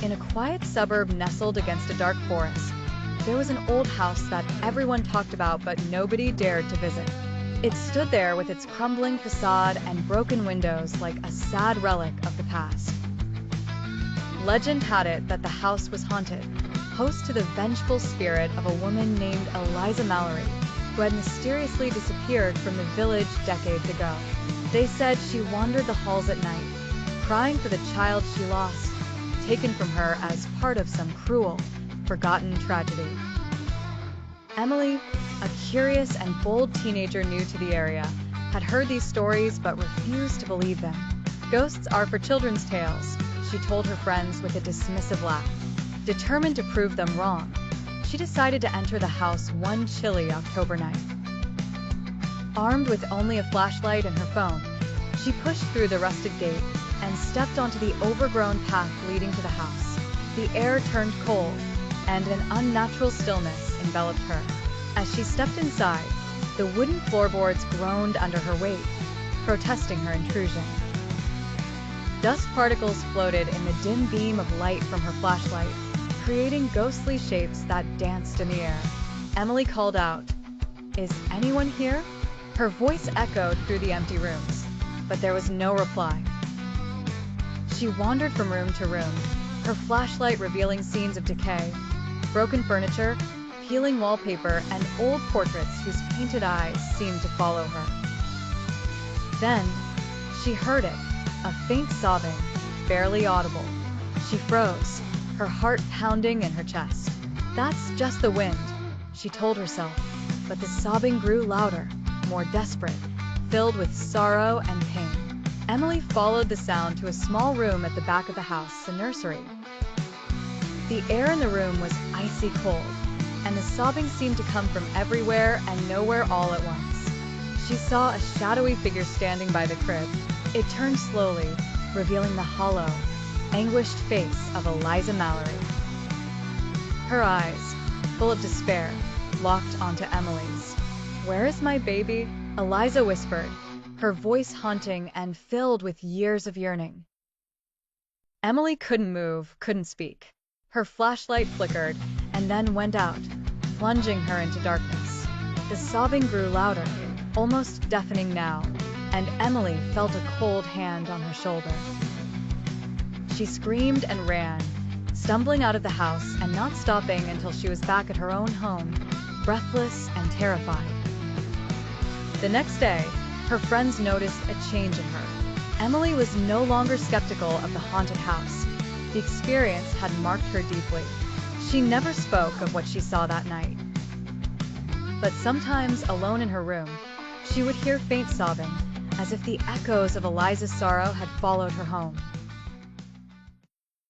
In a quiet suburb nestled against a dark forest, there was an old house that everyone talked about but nobody dared to visit. It stood there with its crumbling facade and broken windows like a sad relic of the past. Legend had it that the house was haunted, host to the vengeful spirit of a woman named Eliza Mallory, who had mysteriously disappeared from the village decades ago. They said she wandered the halls at night, crying for the child she lost, taken from her as part of some cruel, forgotten tragedy. Emily, a curious and bold teenager new to the area, had heard these stories but refused to believe them. Ghosts are for children's tales, she told her friends with a dismissive laugh. Determined to prove them wrong, she decided to enter the house one chilly October night. Armed with only a flashlight and her phone, she pushed through the rusted gate and stepped onto the overgrown path leading to the house. The air turned cold, and an unnatural stillness enveloped her. As she stepped inside, the wooden floorboards groaned under her weight, protesting her intrusion. Dust particles floated in the dim beam of light from her flashlight, creating ghostly shapes that danced in the air. Emily called out, "Is anyone here?" Her voice echoed through the empty rooms, but there was no reply. She wandered from room to room, her flashlight revealing scenes of decay, broken furniture, peeling wallpaper, and old portraits whose painted eyes seemed to follow her. Then, she heard it, a faint sobbing, barely audible. She froze, her heart pounding in her chest. "That's just the wind," she told herself, but the sobbing grew louder, more desperate, filled with sorrow and pain. Emily followed the sound to a small room at the back of the house, a nursery. The air in the room was icy cold, and the sobbing seemed to come from everywhere and nowhere all at once. She saw a shadowy figure standing by the crib. It turned slowly, revealing the hollow, anguished face of Eliza Mallory. Her eyes, full of despair, locked onto Emily's. "Where is my baby?" Eliza whispered, her voice haunting and filled with years of yearning. Emily couldn't move, couldn't speak. Her flashlight flickered and then went out, plunging her into darkness. The sobbing grew louder, almost deafening now, and Emily felt a cold hand on her shoulder. She screamed and ran, stumbling out of the house and not stopping until she was back at her own home, breathless and terrified. The next day, her friends noticed a change in her. Emily was no longer skeptical of the haunted house. The experience had marked her deeply. She never spoke of what she saw that night. But sometimes, alone in her room, she would hear faint sobbing, as if the echoes of Eliza's sorrow had followed her home.